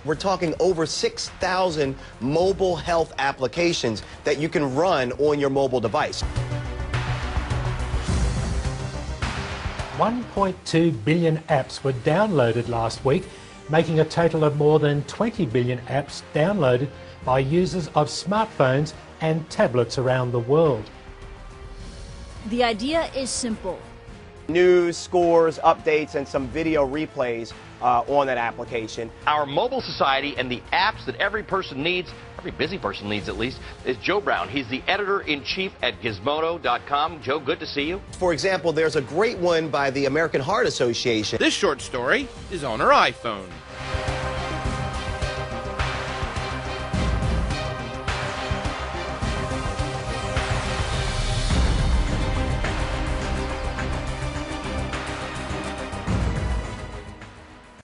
We're talking over 6,000 mobile health applications that you can run on your mobile device. 1.2 billion apps were downloaded last week, making a total of more than 20 billion apps downloaded by users of smartphones and tablets around the world. The idea is simple. News, scores, updates, and some video replays on that application. Our mobile society and the apps that every person needs, every busy person needs at least, is Joe Brown. He's the editor-in-chief at Gizmodo.com. Joe, good to see you. For example, there's a great one by the American Heart Association. This short story is on her iPhone.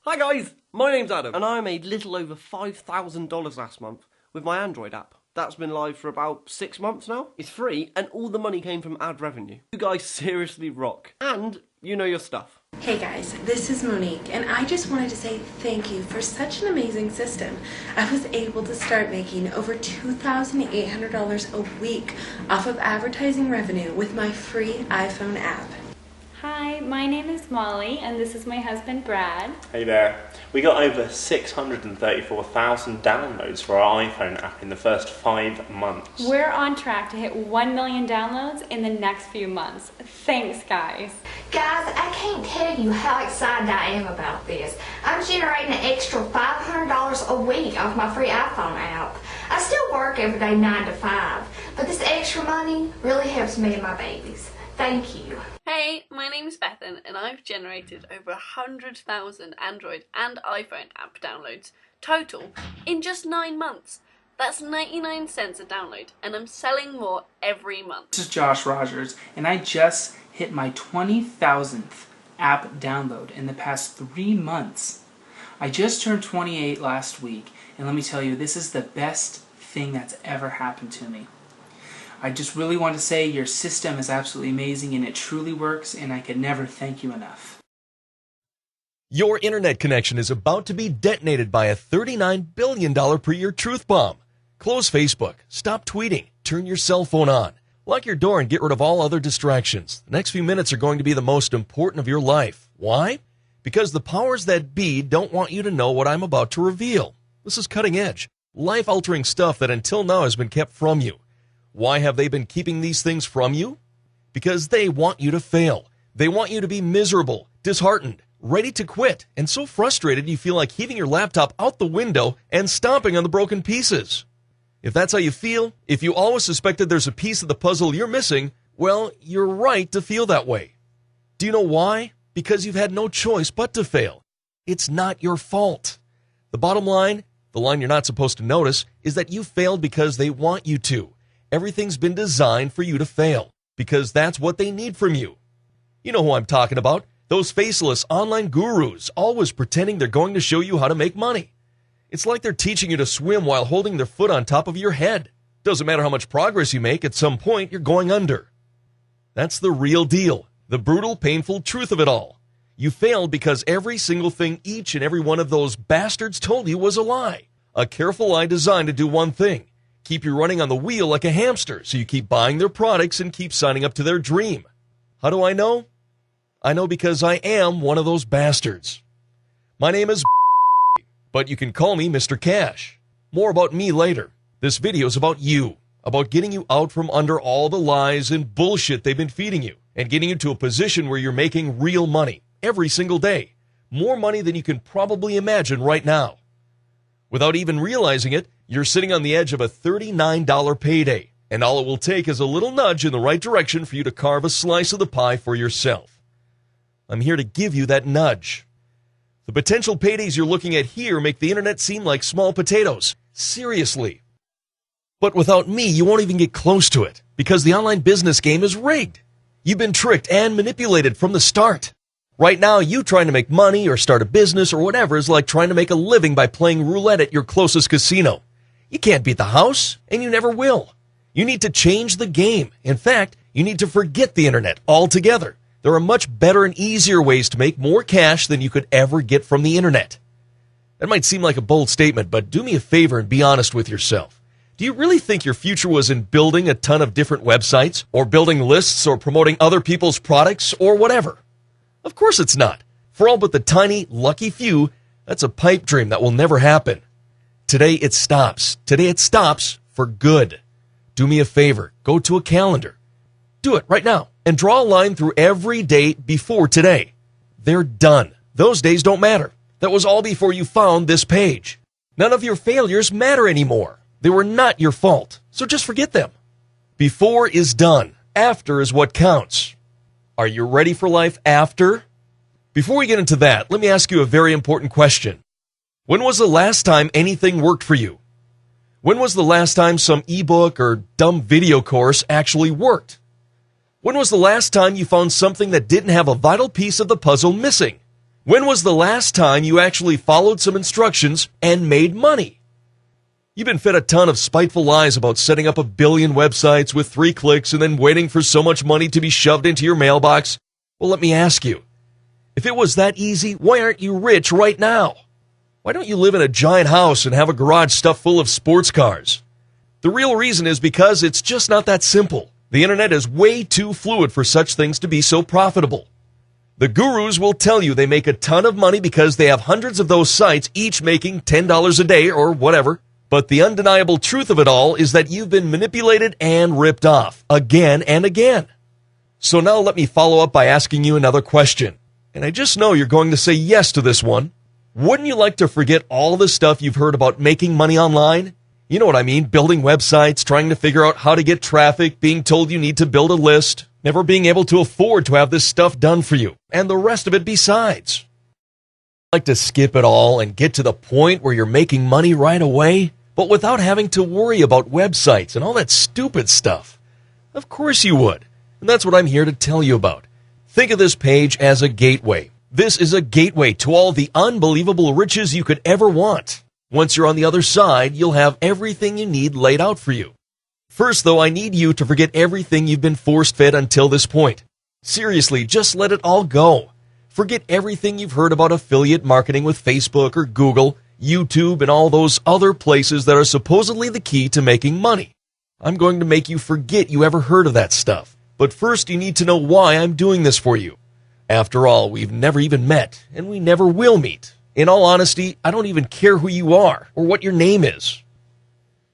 Hi guys, my name's Adam, and I made little over $5,000 last month with my Android app. That's been live for about 6 months now. It's free, and all the money came from ad revenue. You guys seriously rock, and you know your stuff. Hey guys, this is Monique, and I just wanted to say thank you for such an amazing system. I was able to start making over $2,800 a week off of advertising revenue with my free iPhone app. Hi, my name is Molly, and this is my husband Brad. Hey there. We got over 634,000 downloads for our iPhone app in the first 5 months. We're on track to hit 1 million downloads in the next few months. Thanks, guys. Guys, I can't tell you how excited I am about this. I'm generating an extra $500 a week off my free iPhone app. I still work every day 9 to 5, but this extra money really helps me and my babies. Thank you. Hey, my name's Bethan, and I've generated over 100,000 Android and iPhone app downloads total in just 9 months. That's 99 cents a download, and I'm selling more every month. This is Josh Rogers, and I just hit my 20,000th app download in the past 3 months. I just turned 28 last week, and let me tell you, this is the best thing that's ever happened to me. I just really want to say your system is absolutely amazing, and it truly works, and I could never thank you enough. Your internet connection is about to be detonated by a $39 billion per year truth bomb. Close Facebook, stop tweeting, turn your cell phone on, lock your door, and get rid of all other distractions. The next few minutes are going to be the most important of your life. Why? Because the powers that be don't want you to know what I'm about to reveal. This is cutting edge, life-altering stuff that until now has been kept from you. Why have they been keeping these things from you? Because they want you to fail. They want you to be miserable, disheartened, ready to quit, and so frustrated you feel like heaving your laptop out the window and stomping on the broken pieces. If that's how you feel, if you always suspected there's a piece of the puzzle you're missing, well, you're right to feel that way. Do you know why? Because you've had no choice but to fail. It's not your fault. The bottom line, the line you're not supposed to notice, is that you failed because they want you to. Everything's been designed for you to fail, because that's what they need from you. You know who I'm talking about. Those faceless online gurus, always pretending they're going to show you how to make money. It's like they're teaching you to swim while holding their foot on top of your head. Doesn't matter how much progress you make, at some point you're going under. That's the real deal, the brutal, painful truth of it all. You failed because every single thing each and every one of those bastards told you was a lie. A careful lie designed to do one thing. Keep you running on the wheel like a hamster, so you keep buying their products and keep signing up to their dream. How do I know? I know because I am one of those bastards. My name is but you can call me Mr. Cash. More about me later. This video is about you, about getting you out from under all the lies and bullshit they've been feeding you, and getting you to a position where you're making real money every single day. More money than you can probably imagine right now. Without even realizing it, you're sitting on the edge of a $39 payday, and all it will take is a little nudge in the right direction for you to carve a slice of the pie for yourself. I'm here to give you that nudge. The potential paydays you're looking at here make the internet seem like small potatoes. Seriously. But without me, you won't even get close to it, because the online business game is rigged. You've been tricked and manipulated from the start. Right now, you trying to make money or start a business or whatever is like trying to make a living by playing roulette at your closest casino. You can't beat the house, and you never will. You need to change the game. In fact, you need to forget the internet altogether. There are much better and easier ways to make more cash than you could ever get from the internet. That might seem like a bold statement, but do me a favor and be honest with yourself. Do you really think your future was in building a ton of different websites, or building lists, or promoting other people's products, or whatever? Of course it's not. For all but the tiny, lucky few, that's a pipe dream that will never happen. Today it stops. Today it stops for good. Do me a favor. Go to a calendar. Do it right now and draw a line through every day before today. They're done. Those days don't matter. That was all before you found this page. None of your failures matter anymore. They were not your fault, so just forget them. Before is done. After is what counts. Are you ready for life after? Before we get into that, let me ask you a very important question. When was the last time anything worked for you? When was the last time some ebook or dumb video course actually worked? When was the last time you found something that didn't have a vital piece of the puzzle missing? When was the last time you actually followed some instructions and made money? You've been fed a ton of spiteful lies about setting up 1 billion websites with 3 clicks and then waiting for so much money to be shoved into your mailbox. Well, let me ask you, if it was that easy, why aren't you rich right now? Why don't you live in a giant house and have a garage stuffed full of sports cars? The real reason is because it's just not that simple. The internet is way too fluid for such things to be so profitable. The gurus will tell you they make a ton of money because they have hundreds of those sites, each making $10 a day or whatever. But the undeniable truth of it all is that you've been manipulated and ripped off again and again. So now let me follow up by asking you another question. And I just know you're going to say yes to this one. Wouldn't you like to forget all the stuff you've heard about making money online? You know what I mean, building websites, trying to figure out how to get traffic, being told you need to build a list, never being able to afford to have this stuff done for you, and the rest of it besides. Like to skip it all and get to the point where you're making money right away, but without having to worry about websites and all that stupid stuff. Of course you would, and that's what I'm here to tell you about. Think of this page as a gateway. This is a gateway to all the unbelievable riches you could ever want. Once you're on the other side, you'll have everything you need laid out for you. First, though, I need you to forget everything you've been force-fed until this point. Seriously, just let it all go. Forget everything you've heard about affiliate marketing with Facebook or Google, YouTube, and all those other places that are supposedly the key to making money. I'm going to make you forget you ever heard of that stuff. But first, you need to know why I'm doing this for you. After all, we've never even met, and we never will meet. In all honesty, I don't even care who you are or what your name is.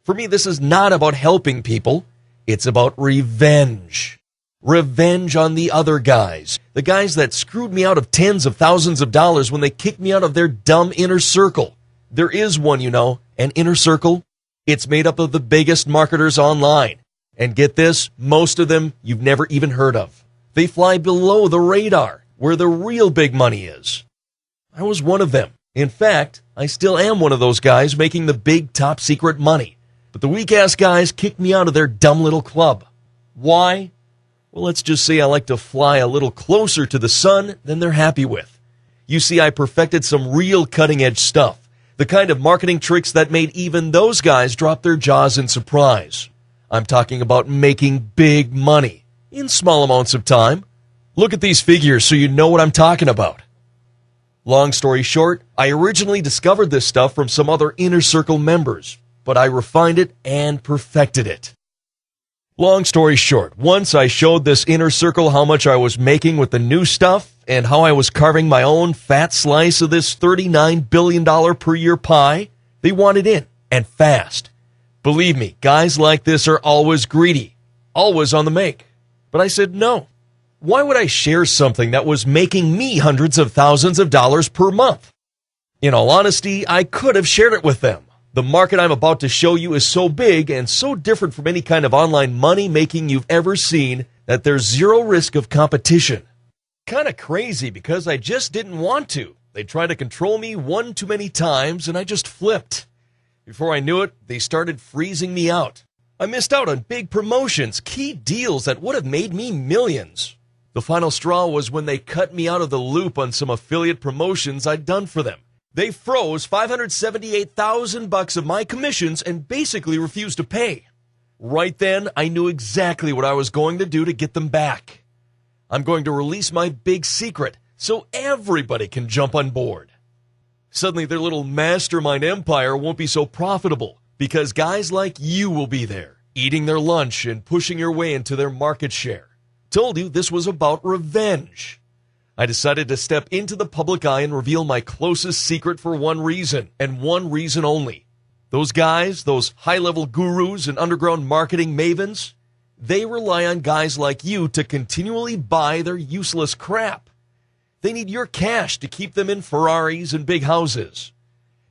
For me, this is not about helping people. It's about revenge. Revenge on the other guys. The guys that screwed me out of tens of thousands of dollars when they kicked me out of their dumb inner circle. There is one, you know, an inner circle. It's made up of the biggest marketers online. And get this, most of them you've never even heard of. They fly below the radar, where the real big money is. I was one of them. In fact, I still am one of those guys making the big top secret money. But the weak-ass guys kicked me out of their dumb little club. Why? Well, let's just say I like to fly a little closer to the sun than they're happy with. You see, I perfected some real cutting-edge stuff. The kind of marketing tricks that made even those guys drop their jaws in surprise. I'm talking about making big money in small amounts of time. Look at these figures so you know what I'm talking about. Long story short, I originally discovered this stuff from some other inner circle members, but I refined it and perfected it. Long story short, once I showed this inner circle how much I was making with the new stuff and how I was carving my own fat slice of this $39 billion per year pie, they wanted in, and fast. Believe me, guys like this are always greedy, always on the make. But I said no. Why would I share something that was making me hundreds of thousands of dollars per month? In all honesty, I could have shared it with them. The market I'm about to show you is so big and so different from any kind of online money making you've ever seen that there's zero risk of competition. Kind of crazy because I just didn't want to. They tried to control me one too many times and I just flipped. Before I knew it, they started freezing me out. I missed out on big promotions, key deals that would have made me millions. The final straw was when they cut me out of the loop on some affiliate promotions I'd done for them. They froze $578,000 of my commissions and basically refused to pay. Right then, I knew exactly what I was going to do to get them back. I'm going to release my big secret so everybody can jump on board. Suddenly their little mastermind empire won't be so profitable because guys like you will be there, eating their lunch and pushing your way into their market share. Told you this was about revenge. I decided to step into the public eye and reveal my closest secret for one reason, and one reason only. Those guys, those high-level gurus and underground marketing mavens, they rely on guys like you to continually buy their useless crap. They need your cash to keep them in Ferraris and big houses.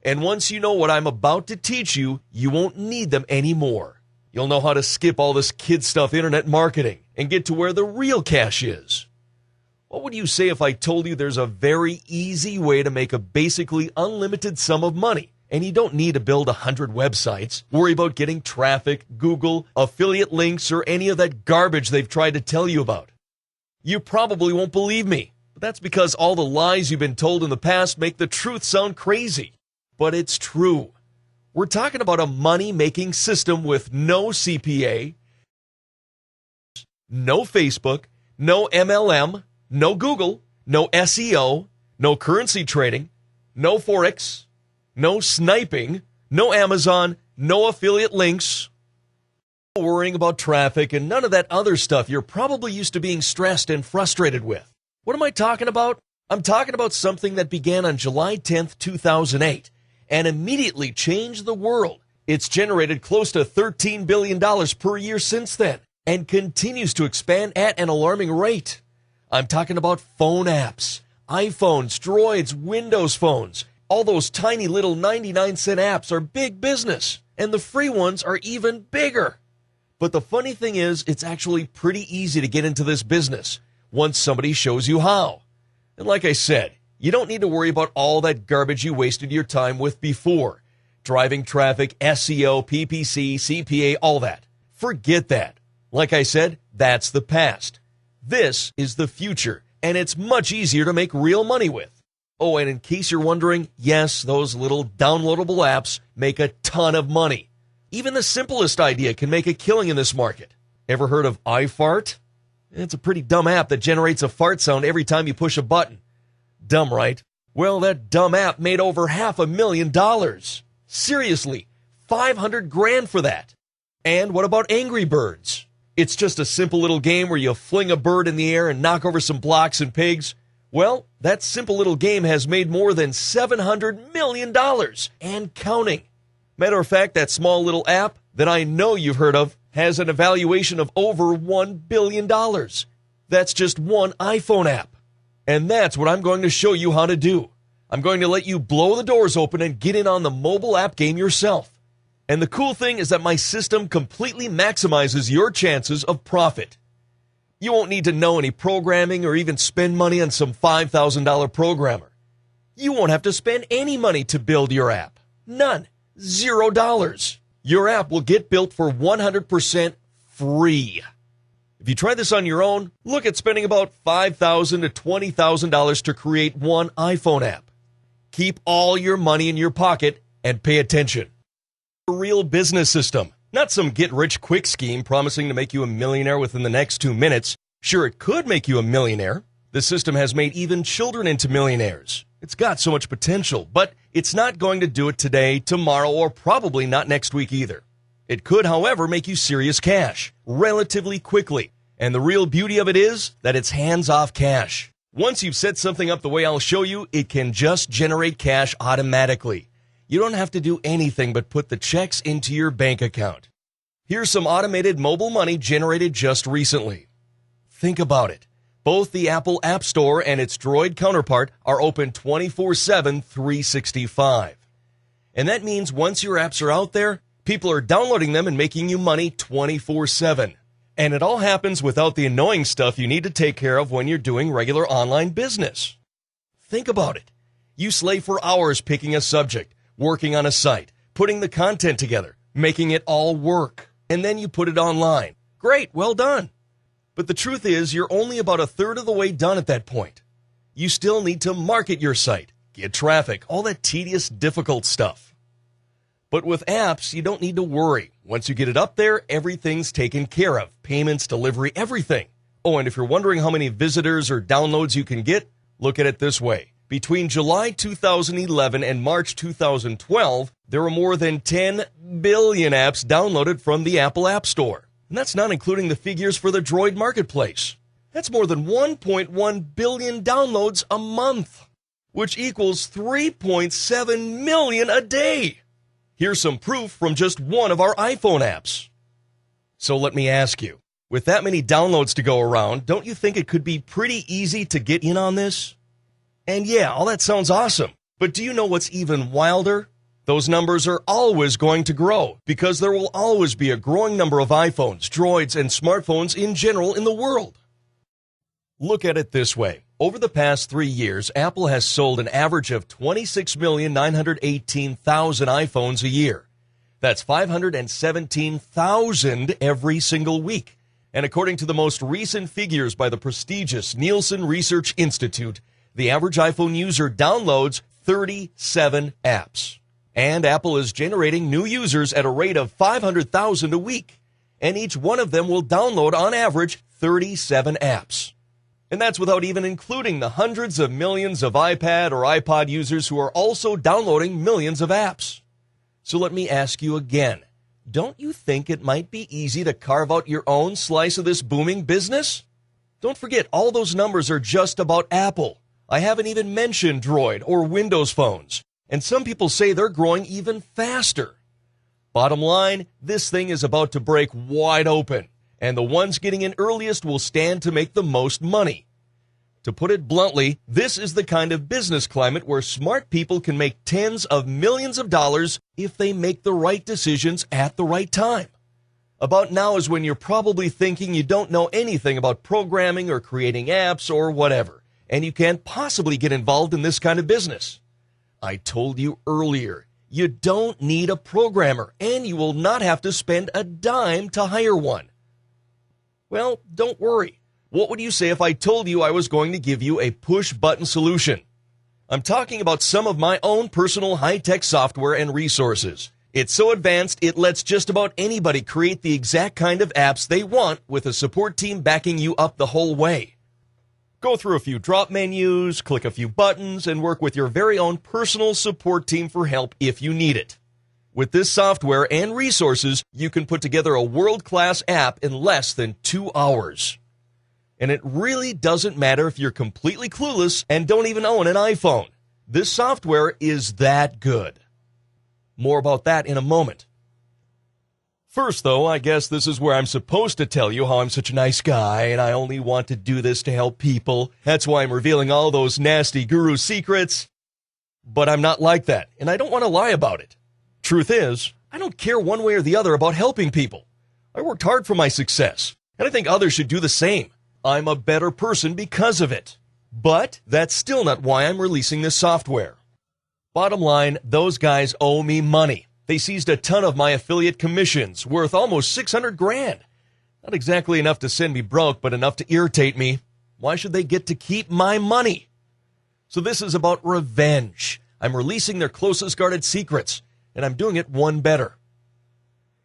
And once you know what I'm about to teach you, you won't need them anymore. You'll know how to skip all this kid stuff internet marketing and get to where the real cash is. What would you say if I told you there's a very easy way to make a basically unlimited sum of money? And you don't need to build 100 websites, worry about getting traffic, Google, affiliate links, or any of that garbage they've tried to tell you about. You probably won't believe me, but that's because all the lies you've been told in the past make the truth sound crazy. But it's true. We're talking about a money-making system with no CPA, no Facebook, no MLM, no Google, no SEO, no currency trading, no Forex, no sniping, no Amazon, no affiliate links, no worrying about traffic, and none of that other stuff you're probably used to being stressed and frustrated with. What am I talking about? I'm talking about something that began on July 10th, 2008, and immediately changed the world. It's generated close to $13 billion per year since then, and continues to expand at an alarming rate. I'm talking about phone apps, iPhones, Droids, Windows phones. All those tiny little 99-cent apps are big business, and the free ones are even bigger. But the funny thing is, it's actually pretty easy to get into this business once somebody shows you how. And like I said, you don't need to worry about all that garbage you wasted your time with before. Driving traffic, SEO, PPC, CPA, all that. Forget that. Like I said, that's the past. This is the future, and it's much easier to make real money with. Oh, and in case you're wondering, yes, those little downloadable apps make a ton of money. Even the simplest idea can make a killing in this market. Ever heard of iFart? It's a pretty dumb app that generates a fart sound every time you push a button. Dumb, right? Well, that dumb app made over $500,000. Seriously, $500,000 for that. And what about Angry Birds? It's just a simple little game where you fling a bird in the air and knock over some blocks and pigs. Well, that simple little game has made more than $700 million and counting. Matter of fact, that small little app that I know you've heard of has an evaluation of over $1 billion. That's just one iPhone app. And that's what I'm going to show you how to do. I'm going to let you blow the doors open and get in on the mobile app game yourself. And the cool thing is that my system completely maximizes your chances of profit. You won't need to know any programming or even spend money on some $5,000 programmer. You won't have to spend any money to build your app. None. $0. Your app will get built for 100% free. If you try this on your own, look at spending about $5,000 to $20,000 to create one iPhone app. Keep all your money in your pocket and pay attention. A real business system. Not some get-rich-quick scheme promising to make you a millionaire within the next 2 minutes. Sure, it could make you a millionaire. The system has made even children into millionaires. It's got so much potential, but it's not going to do it today, tomorrow, or probably not next week either. It could, however, make you serious cash relatively quickly. And the real beauty of it is that it's hands-off cash. Once you've set something up the way I'll show you, it can just generate cash automatically. You don't have to do anything but put the checks into your bank account. Here's some automated mobile money generated just recently. Think about it. Both the Apple App Store and its Droid counterpart are open 24/7, 365. And that means once your apps are out there, people are downloading them and making you money 24/7. And it all happens without the annoying stuff you need to take care of when you're doing regular online business. Think about it. You slave for hours picking a subject, working on a site, putting the content together, making it all work, and then you put it online. Great, well done. But the truth is, you're only about a third of the way done at that point. You still need to market your site, get traffic, all that tedious, difficult stuff. But with apps, you don't need to worry. Once you get it up there, everything's taken care of. Payments, delivery, everything. Oh, and if you're wondering how many visitors or downloads you can get, look at it this way. Between July 2011 and March 2012, there were more than 10 billion apps downloaded from the Apple App Store. And that's not including the figures for the Droid Marketplace. That's more than 1.1 billion downloads a month, which equals 3.7 million a day. Here's some proof from just one of our iPhone apps. So let me ask you, with that many downloads to go around, don't you think it could be pretty easy to get in on this? And yeah, all that sounds awesome, but do you know what's even wilder? Those numbers are always going to grow because there will always be a growing number of iPhones, Droids, and smartphones in general in the world. Look at it this way. Over the past 3 years, Apple has sold an average of 26,918,000 iPhones a year. That's 517,000 every single week. And according to the most recent figures by the prestigious Nielsen Research Institute, the average iPhone user downloads 37 apps. And Apple is generating new users at a rate of 500,000 a week. And each one of them will download, on average, 37 apps. And that's without even including the hundreds of millions of iPad or iPod users who are also downloading millions of apps. So let me ask you again, don't you think it might be easy to carve out your own slice of this booming business? Don't forget, all those numbers are just about Apple. I haven't even mentioned Droid or Windows phones, and some people say they're growing even faster. Bottom line, this thing is about to break wide open, and the ones getting in earliest will stand to make the most money. To put it bluntly, this is the kind of business climate where smart people can make tens of millions of dollars if they make the right decisions at the right time. About now is when you're probably thinking you don't know anything about programming or creating apps or whatever, and you can't possibly get involved in this kind of business. I told you earlier, you don't need a programmer, and you will not have to spend a dime to hire one. Well, don't worry. What would you say if I told you I was going to give you a push-button solution? I'm talking about some of my own personal high-tech software and resources. It's so advanced, it lets just about anybody create the exact kind of apps they want with a support team backing you up the whole way. Go through a few drop menus, click a few buttons, and work with your very own personal support team for help if you need it. With this software and resources, you can put together a world-class app in less than 2 hours. And it really doesn't matter if you're completely clueless and don't even own an iPhone. This software is that good. More about that in a moment. First, though, I guess this is where I'm supposed to tell you how I'm such a nice guy and I only want to do this to help people. That's why I'm revealing all those nasty guru secrets. But I'm not like that, and I don't want to lie about it. Truth is, I don't care one way or the other about helping people. I worked hard for my success, and I think others should do the same. I'm a better person because of it. But that's still not why I'm releasing this software. Bottom line, those guys owe me money. They seized a ton of my affiliate commissions, worth almost $600,000. Not exactly enough to send me broke, but enough to irritate me. Why should they get to keep my money? So this is about revenge. I'm releasing their closest guarded secrets, and I'm doing it one better.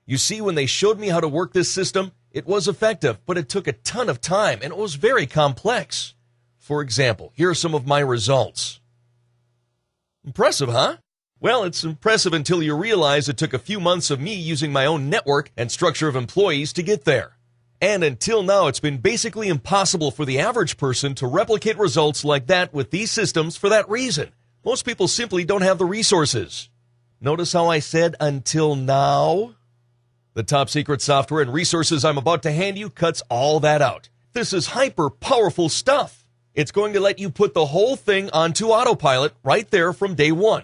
You see, when they showed me how to work this system, it was effective, but it took a ton of time, and it was very complex. For example, here are some of my results. Impressive, huh? Well, it's impressive until you realize it took a few months of me using my own network and structure of employees to get there. And until now, it's been basically impossible for the average person to replicate results like that with these systems for that reason. Most people simply don't have the resources. Notice how I said until now? The top secret software and resources I'm about to hand you cuts all that out. This is hyper powerful stuff. It's going to let you put the whole thing onto autopilot right there from day one.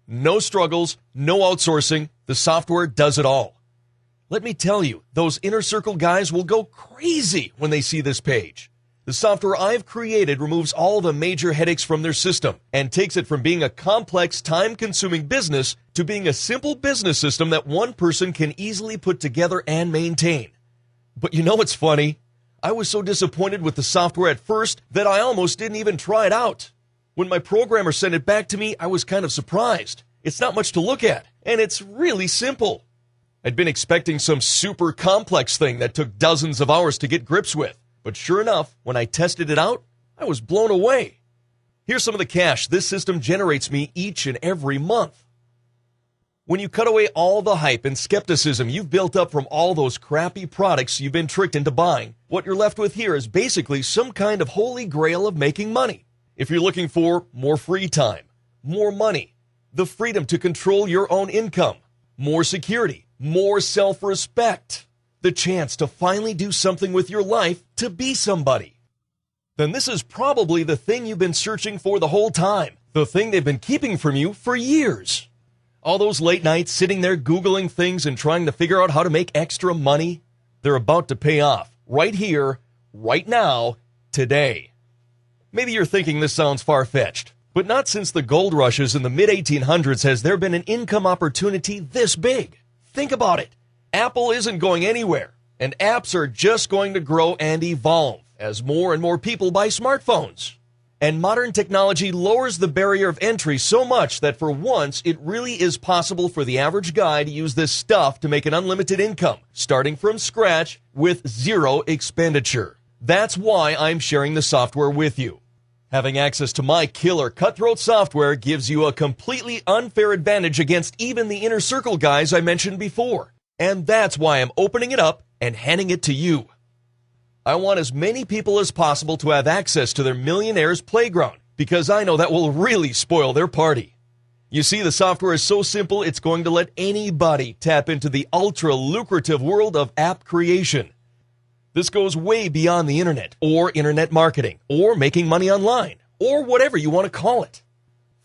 No struggles, no outsourcing. The software does it all. Let me tell you, those inner circle guys will go crazy when they see this page. The software I've created removes all the major headaches from their system and takes it from being a complex, time-consuming business to being a simple business system that one person can easily put together and maintain. But you know what's funny? I was so disappointed with the software at first that I almost didn't even try it out. When my programmer sent it back to me, I was kind of surprised. It's not much to look at, and it's really simple. I'd been expecting some super complex thing that took dozens of hours to get grips with. But sure enough, when I tested it out, I was blown away. Here's some of the cash this system generates me each and every month. When you cut away all the hype and skepticism you've built up from all those crappy products you've been tricked into buying, what you're left with here is basically some kind of holy grail of making money. If you're looking for more free time, more money, the freedom to control your own income, more security, more self-respect, the chance to finally do something with your life to be somebody, then this is probably the thing you've been searching for the whole time, the thing they've been keeping from you for years. All those late nights sitting there Googling things and trying to figure out how to make extra money, they're about to pay off right here, right now, today. Maybe you're thinking this sounds far-fetched, but not since the gold rushes in the mid-1800s has there been an income opportunity this big. Think about it. Apple isn't going anywhere, and apps are just going to grow and evolve as more and more people buy smartphones. And modern technology lowers the barrier of entry so much that for once it really is possible for the average guy to use this stuff to make an unlimited income, starting from scratch with zero expenditure. That's why I'm sharing the software with you. Having access to my killer cutthroat software gives you a completely unfair advantage against even the inner circle guys I mentioned before. And that's why I'm opening it up and handing it to you. I want as many people as possible to have access to their millionaire's playground because I know that will really spoil their party. You see, the software is so simple it's going to let anybody tap into the ultra-lucrative world of app creation. This goes way beyond the internet or internet marketing or making money online or whatever you want to call it.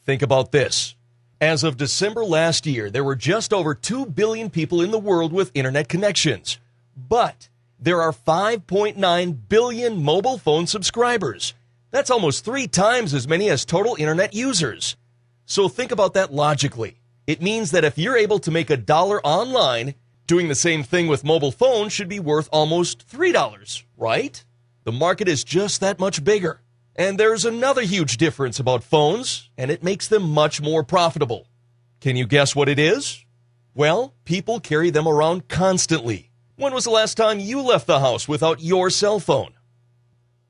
Think about this. As of December last year, there were just over 2 billion people in the world with internet connections. But there are 5.9 billion mobile phone subscribers. That's almost 3 times as many as total internet users. So think about that logically. It means that if you're able to make $1 online, doing the same thing with mobile phones should be worth almost $3, right? The market is just that much bigger. And there's another huge difference about phones, and it makes them much more profitable. Can you guess what it is? Well, people carry them around constantly. When was the last time you left the house without your cell phone?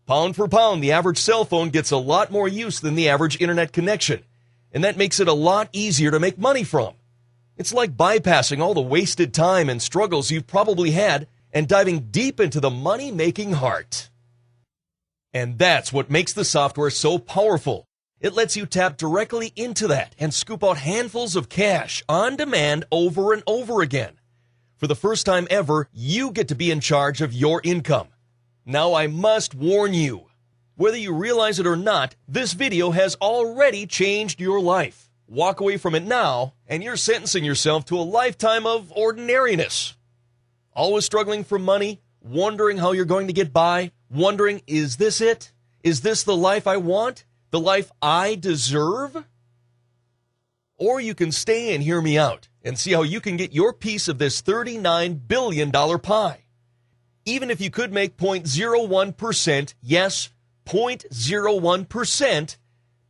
Pound for pound, the average cell phone gets a lot more use than the average internet connection, and that makes it a lot easier to make money from. It's like bypassing all the wasted time and struggles you've probably had and diving deep into the money-making heart. And that's what makes the software so powerful. It lets you tap directly into that and scoop out handfuls of cash on demand over and over again. For the first time ever, you get to be in charge of your income. Now I must warn you, whether you realize it or not, this video has already changed your life. Walk away from it now, and you're sentencing yourself to a lifetime of ordinariness. Always struggling for money, wondering how you're going to get by, wondering, is this it? Is this the life I want? The life I deserve? Or you can stay and hear me out and see how you can get your piece of this $39 billion pie. Even if you could make 0.01%, yes, 0.01%,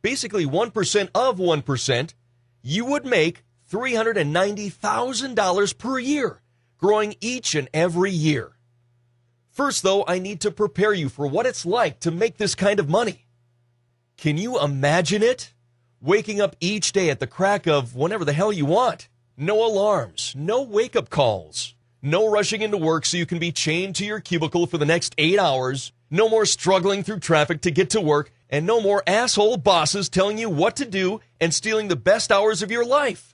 basically 1% of 1%, you would make $390,000 per year, growing each and every year. First, though, I need to prepare you for what it's like to make this kind of money. Can you imagine it? Waking up each day at the crack of whenever the hell you want. No alarms, no wake-up calls, no rushing into work so you can be chained to your cubicle for the next 8 hours, no more struggling through traffic to get to work, and no more asshole bosses telling you what to do and stealing the best hours of your life.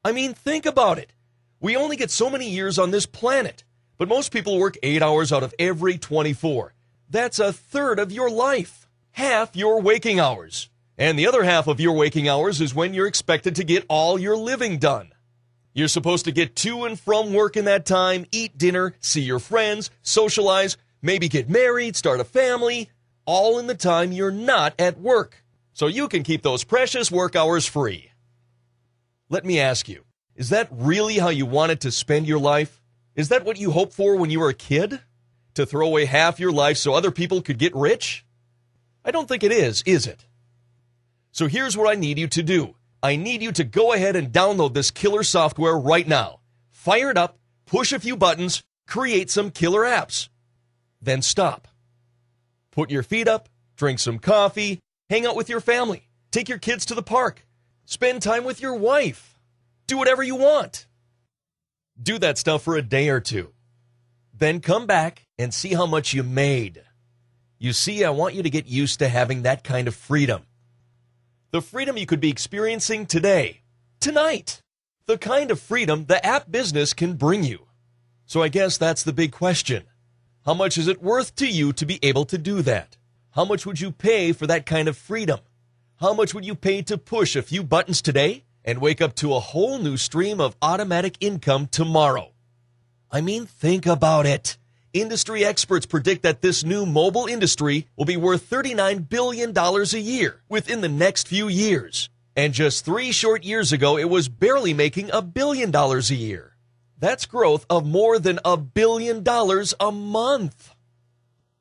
I mean, think about it. We only get so many years on this planet, but most people work 8 hours out of every 24. That's a third of your life, half your waking hours. And the other half of your waking hours is when you're expected to get all your living done. You're supposed to get to and from work in that time, eat dinner, see your friends, socialize, maybe get married, start a family, all in the time you're not at work, so you can keep those precious work hours free. Let me ask you, is that really how you wanted to spend your life? Is that what you hoped for when you were a kid? To throw away half your life so other people could get rich? I don't think it is it? So here's what I need you to do. I need you to go ahead and download this killer software right now. Fire it up, push a few buttons, create some killer apps. Then stop. Put your feet up, drink some coffee, Hang out with your family. Take your kids to the park. Spend time with your wife. Do whatever you want. Do that stuff for a day or two. Then come back and see how much you made. You see, I want you to get used to having that kind of freedom. The freedom you could be experiencing today, tonight. The kind of freedom the app business can bring you. So I guess that's the big question. How much is it worth to you to be able to do that? How much would you pay for that kind of freedom? How much would you pay to push a few buttons today and wake up to a whole new stream of automatic income tomorrow? I mean, think about it. Industry experts predict that this new mobile industry will be worth $39 billion a year within the next few years. And just 3 short years ago, it was barely making $1 billion a year. That's growth of more than $1 billion a month.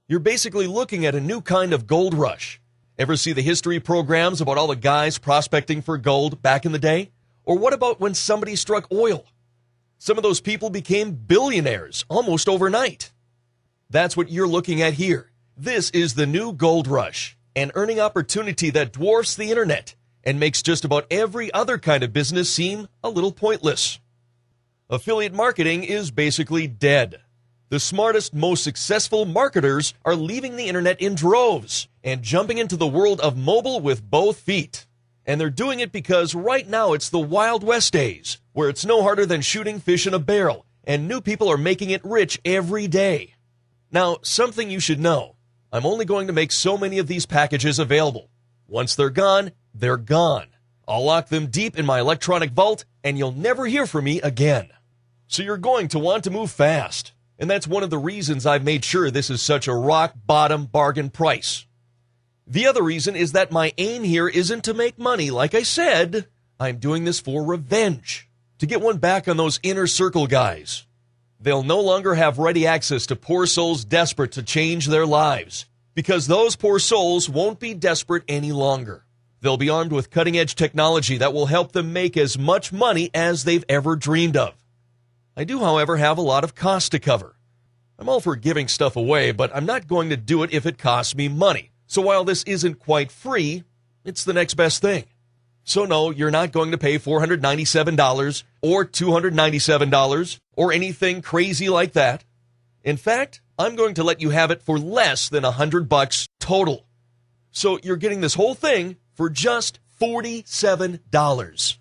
You're basically looking at a new kind of gold rush. Ever see the history programs about all the guys prospecting for gold back in the day? Or what about when somebody struck oil? Some of those people became billionaires almost overnight. That's what you're looking at here. This is the new gold rush, an earning opportunity that dwarfs the internet and makes just about every other kind of business seem a little pointless. Affiliate marketing is basically dead. The smartest, most successful marketers are leaving the internet in droves and jumping into the world of mobile with both feet. And they're doing it because right now it's the Wild West days, where it's no harder than shooting fish in a barrel, and new people are making it rich every day. Now, something you should know. I'm only going to make so many of these packages available. Once they're gone, they're gone. I'll lock them deep in my electronic vault, and you'll never hear from me again. So you're going to want to move fast. And that's one of the reasons I've made sure this is such a rock-bottom bargain price. The other reason is that my aim here isn't to make money. Like I said, I'm doing this for revenge. To get one back on those inner circle guys. They'll no longer have ready access to poor souls desperate to change their lives, because those poor souls won't be desperate any longer. They'll be armed with cutting-edge technology that will help them make as much money as they've ever dreamed of. I do, however, have a lot of costs to cover. I'm all for giving stuff away, but I'm not going to do it if it costs me money. So while this isn't quite free, it's the next best thing. So no, you're not going to pay $497 or $297 or anything crazy like that. In fact, I'm going to let you have it for less than $100 total. So you're getting this whole thing for just $47.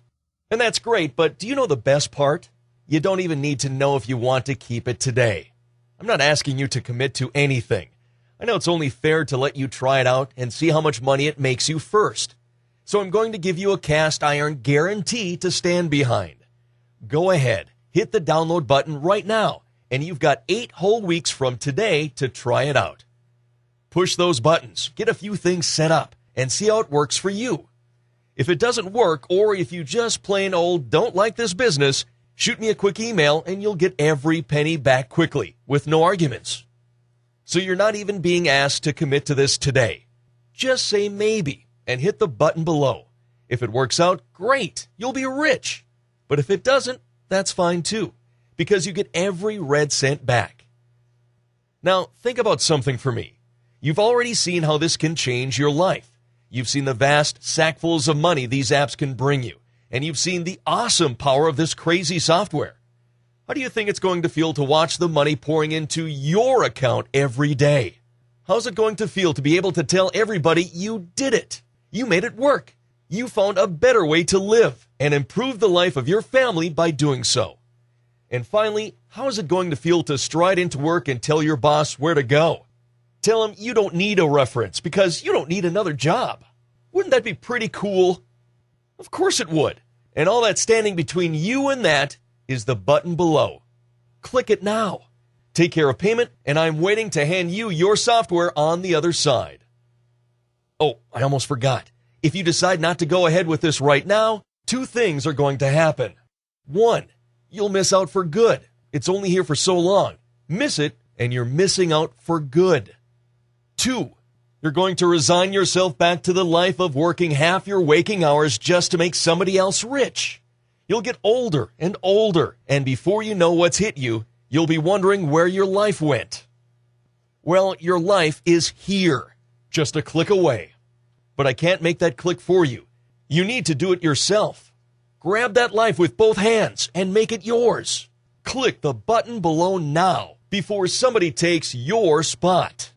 And that's great, but do you know the best part? You don't even need to know if you want to keep it today. I'm not asking you to commit to anything. I know it's only fair to let you try it out and see how much money it makes you first. So I'm going to give you a cast iron guarantee to stand behind. Go ahead, hit the download button right now, and you've got 8 whole weeks from today to try it out. Push those buttons, get a few things set up, and see how it works for you. If it doesn't work, or if you just plain old don't like this business, shoot me a quick email and you'll get every penny back quickly, with no arguments. So you're not even being asked to commit to this today. Just say maybe and hit the button below. If it works out, great, you'll be rich. But if it doesn't, that's fine too, because you get every red cent back. Now, think about something for me. You've already seen how this can change your life. You've seen the vast sackfuls of money these apps can bring you, and you've seen the awesome power of this crazy software. How do you think it's going to feel to watch the money pouring into your account every day? How's it going to feel to be able to tell everybody you did it? You made it work. You found a better way to live and improved the life of your family by doing so. And finally, how is it going to feel to stride into work and tell your boss where to go? Tell him you don't need a reference because you don't need another job. Wouldn't that be pretty cool? Of course it would. And all that's standing between you and that is the button below. Click it now. Take care of payment, and I'm waiting to hand you your software on the other side. Oh, I almost forgot. If you decide not to go ahead with this right now, 2 things are going to happen. 1, you'll miss out for good. It's only here for so long. Miss it, and you're missing out for good. 2, you're going to resign yourself back to the life of working half your waking hours just to make somebody else rich. You'll get older, and before you know what's hit you, you'll be wondering where your life went. Well, your life is here, just a click away. but I can't make that click for you. You need to do it yourself. Grab that life with both hands and make it yours. Click the button below now before somebody takes your spot.